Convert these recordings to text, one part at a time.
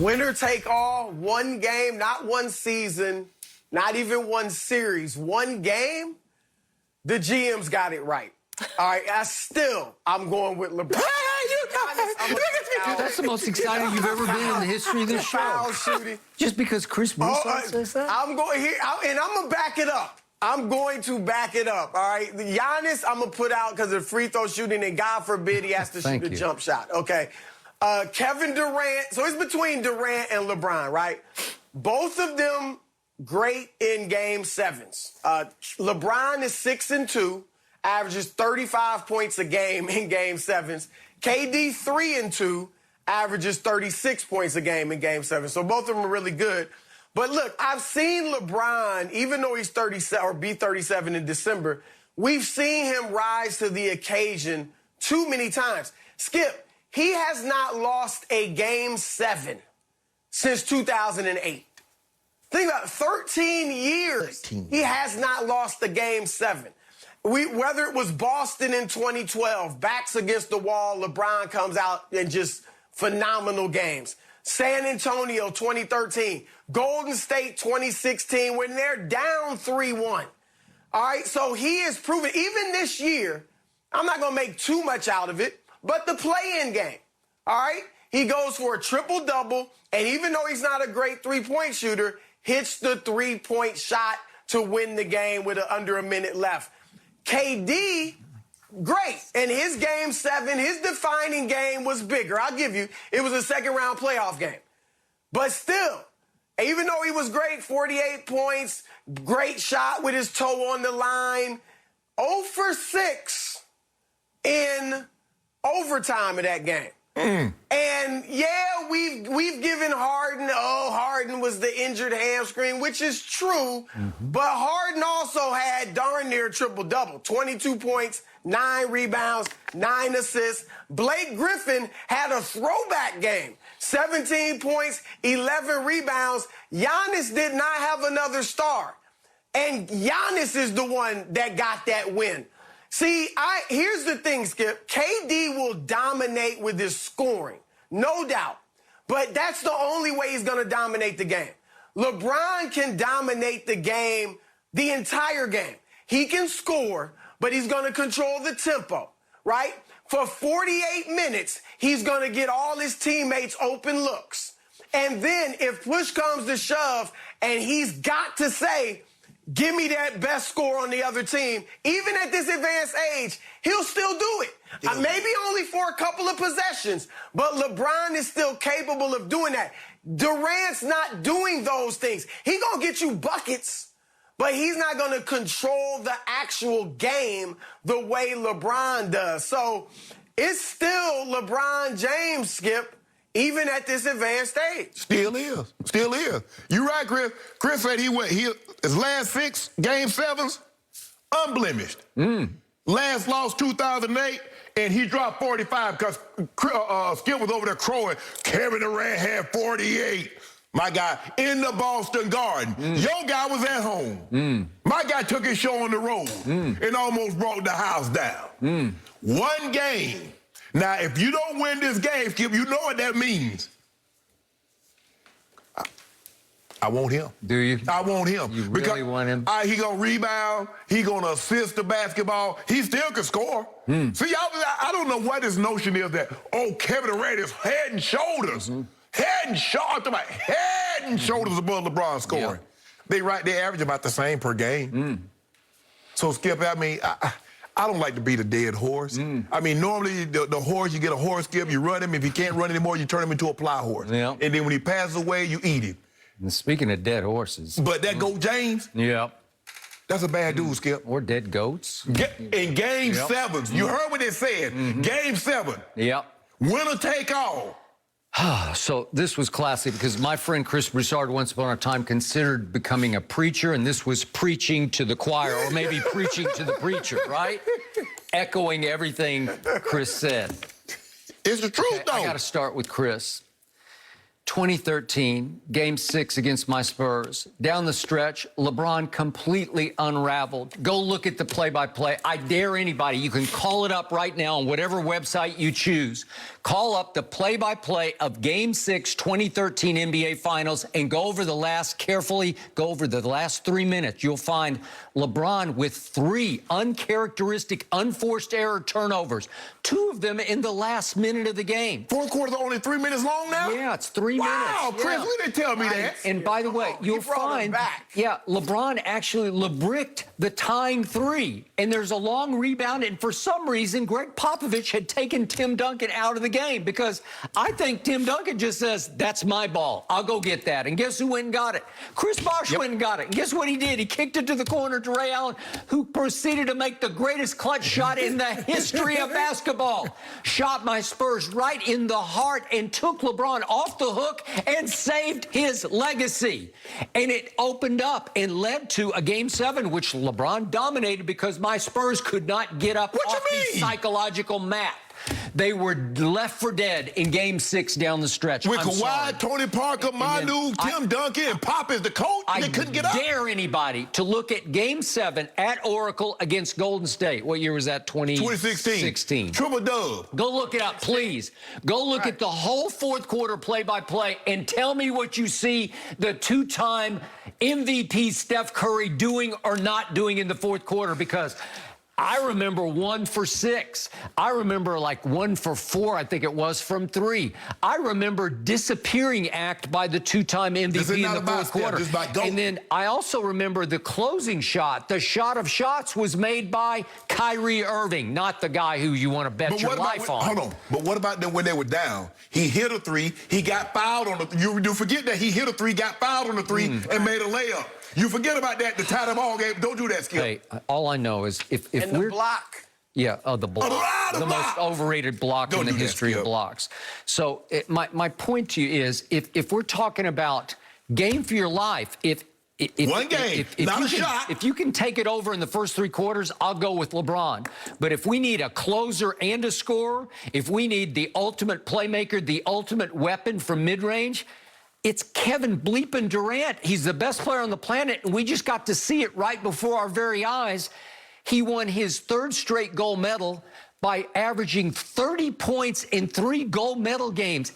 Winner take all, one game, not one season, not even one series, one game. The GM's got it right. All right, I'm going with LeBron. That's the most exciting you've ever been in the history of this show. Just because Chris Broussard says that? I'm going here, and I'm going to back it up. I'm going to back it up, all right? The Giannis, I'm going to put out because of free throw shooting, and God forbid he has to shoot a jump shot, okay? Kevin Durant, so it's between Durant and LeBron, right? Both of them great in Game 7s. LeBron is 6-2, averages 35 points a game in Game 7s. KD 3-2, averages 36 points a game in Game 7. So both of them are really good. But look, I've seen LeBron, even though he's 37 or be 37 in December, we've seen him rise to the occasion too many times. Skip, he has not lost a Game 7 since 2008. Think about it, 13 years. He has not lost a Game 7. Whether it was Boston in 2012, backs against the wall, LeBron comes out and just phenomenal games. San Antonio 2013, Golden State 2016, when they're down 3-1. All right, so he has proven, even this year, I'm not going to make too much out of it, but the play-in game, all right? He goes for a triple-double, and even though he's not a great three-point shooter, hits the three-point shot to win the game with under a minute left. KD, great. And his Game 7, his defining game was bigger. I'll give you, it was a second-round playoff game. But still, even though he was great, 48 points, great shot with his toe on the line, 0 for 6 in overtime of that game. And, yeah, we've given Harden, Harden was the injured hamstring, which is true. But Harden also had darn near triple-double, 22 points, 9 rebounds, 9 assists. Blake Griffin had a throwback game, 17 points, 11 rebounds. Giannis did not have another star. And Giannis is the one that got that win. See, here's the thing, Skip. KD will dominate with his scoring, no doubt. But that's the only way he's going to dominate the game. LeBron can dominate the game, the entire game. He can score, but he's going to control the tempo, right? For 48 minutes, he's going to get all his teammates open looks. And then if push comes to shove and he's got to say, give me that best score on the other team, even at this advanced age, he'll still do it. Maybe only for a couple of possessions, but LeBron is still capable of doing that. Durant's not doing those things. He's going to get you buckets, but he's not going to control the actual game the way LeBron does. So it's still LeBron James, Skip, even at this advanced stage. Still is. Still is. You're right, Chris. Chris said his last 6 Game 7s, unblemished. Last loss 2008, and he dropped 45 because Skip was over there crowing. Kevin Durant had 48. My guy in the Boston Garden. Your guy was at home. My guy took his show on the road and almost brought the house down. One game. Now, if you don't win this game, Skip, you know what that means. I want him. Do you? I want him. You really want him? He going to rebound. He going to assist the basketball. He still can score. See, I don't know what this notion is that, Kevin Durant is head and shoulders. Head and shoulders above LeBron scoring. They average about the same per game. So, Skip, I mean, I don't like to beat a dead horse. I mean, normally the horse, you get a horse, Skip, you run him. If he can't run anymore, you turn him into a plow horse. And then when he passes away, you eat him. And speaking of dead horses. But that goat James, that's a bad dude, Skip. Or dead goats. In Game 7s, you heard what they said. Game 7. Winner take all. So this was classic because my friend Chris Broussard once upon a time considered becoming a preacher, and this was preaching to the choir, or maybe preaching to the preacher, right? Echoing everything Chris said. It's the truth, though. I got to start with Chris. 2013, Game 6 against my Spurs. Down the stretch, LeBron completely unraveled. Go look at the play-by-play. I dare anybody. You can call it up right now on whatever website you choose. Call up the play-by-play of Game 6, 2013 NBA Finals, and go over the last, carefully go over the last 3 minutes. You'll find LeBron with 3 uncharacteristic, unforced error turnovers. 2 of them in the last minute of the game. Fourth quarter's only 3 minutes long now? Yeah, it's 3 minutes. Wow, Chris, yeah. you didn't tell me that. And by the way, you'll find, LeBron actually LeBricked the tying 3. And there's a long rebound. And for some reason, Greg Popovich had taken Tim Duncan out of the game because I think Tim Duncan just says, that's my ball. I'll go get that. And guess who went and got it? Chris Bosh went and got it. And guess what he did? He kicked it to the corner to Ray Allen, who proceeded to make the greatest clutch shot in the history of basketball. Shot my Spurs right in the heart and took LeBron off the hook and saved his legacy. And it opened up and led to a Game 7, which LeBron dominated because my Spurs could not get up off the psychological mat. They were left for dead in Game 6 down the stretch. With Kawhi, Tony Parker, Manu, Tim Duncan, and Pop as the coach, they couldn't get up. I dare anybody to look at Game 7 at Oracle against Golden State. What year was that? 2016. Triple dub. Go look it up, please. Go look at the whole fourth quarter play-by-play and tell me what you see the 2-time MVP Steph Curry doing or not doing in the fourth quarter, because I remember 1 for 6. I remember like 1 for 4, I think it was, from 3. I remember disappearing act by the 2-time MVP in the fourth quarter. And then I also remember the closing shot. The shot of shots was made by Kyrie Irving, not the guy who you want to bet your life on. Hold on. But what about them when they were down? He hit a 3. He got fouled on the. You forget that he hit a 3, got fouled on the 3, and made a layup. You forget about that to tie the ball game. Don't do that, Skip. Hey, all I know is if and we're the block. Yeah, the block. The most overrated block in the history of blocks. So my point to you is, if we're talking about game for your life, if one game, not a shot. If you can take it over in the first 3 quarters, I'll go with LeBron. But if we need a closer and a scorer, if we need the ultimate playmaker, the ultimate weapon from mid-range, it's Kevin bleeping Durant. He's the best player on the planet, and we just got to see it right before our very eyes. He won his 3rd straight gold medal by averaging 30 points in 3 gold medal games,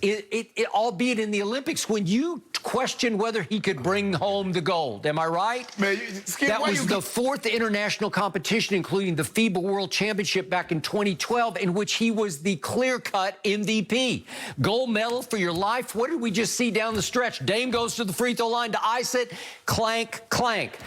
albeit in the Olympics, when you question whether he could bring home the gold. Am I right? Man, Skip, that was the 4th international competition, including the FIBA World Championship back in 2012, in which he was the clear-cut MVP. Gold medal for your life. What did we just see down the stretch? Dame goes to the free throw line to ice it. Clank, clank.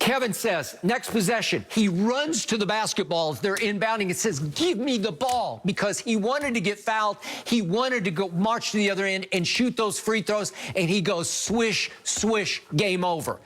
Kevin says, next possession, he runs to the basketball as they're inbounding and says, give me the ball, because he wanted to get fouled. He wanted to go march to the other end and shoot those free throws, and he goes swish, swish, game over.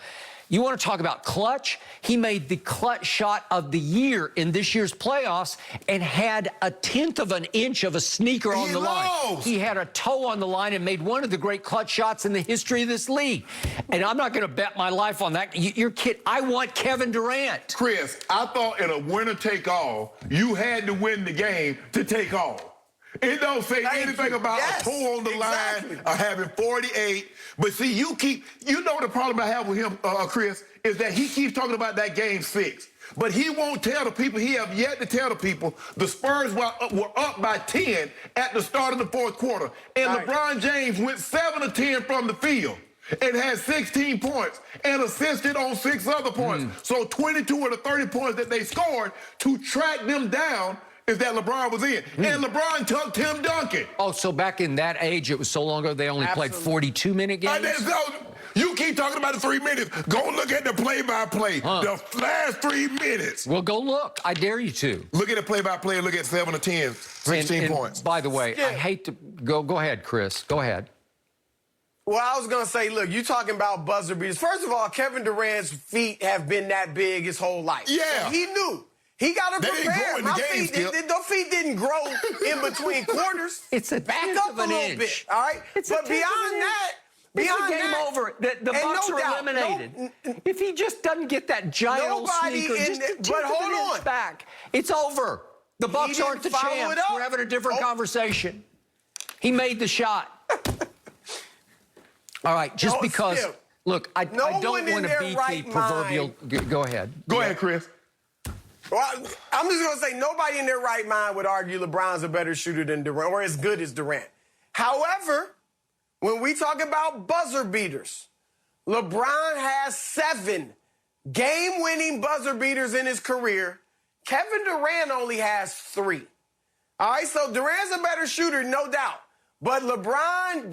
You want to talk about clutch? He made the clutch shot of the year in this year's playoffs and had a 1/10 of an inch of a sneaker on the line. He had a toe on the line and made one of the great clutch shots in the history of this league. And I'm not going to bet my life on that. You're kidding. I want Kevin Durant. Chris, I thought in a winner-take-all, you had to win the game to take all. It don't say anything about a toe on the line or having 48. But see, you know the problem I have with him, Chris, is that he keeps talking about that Game 6. But he won't tell the people, he have yet to tell the people, the Spurs were up by 10 at the start of the fourth quarter. And LeBron James went 7 of 10 from the field and had 16 points and assisted on 6 other points. So 22 of the 30 points that they scored to track them down is that LeBron was in. And LeBron took Tim Duncan. Oh, so back in that age, it was so long ago, they only played 42-minute games? You keep talking about the 3 minutes. Go look at the play-by-play. The last 3 minutes. Well, go look. I dare you to. Look at the play-by-play and look at 7 of 10, 16 points. By the way, I hate to go ahead, Chris. Go ahead. Well, I was going to say, look, you talking about buzzer beaters. First of all, Kevin Durant's feet have been that big his whole life. Yeah. So he knew. He got to prepare. My feet, the feet didn't grow in between quarters. It's a back up a little bit, all right? But beyond that, it's a game over. The Bucks are eliminated. If he just doesn't get that giant old sneaker, but hold on, back, it's over. The Bucks aren't the champs. We're having a different conversation. He made the shot. All right, just because, Skip. look, I don't want to be the proverbial. Go ahead. Go ahead, Chris. Well, I'm just going to say nobody in their right mind would argue LeBron's a better shooter than Durant or as good as Durant. However, when we talk about buzzer beaters, LeBron has 7 game-winning buzzer beaters in his career. Kevin Durant only has 3. All right, so Durant's a better shooter, no doubt. But LeBron...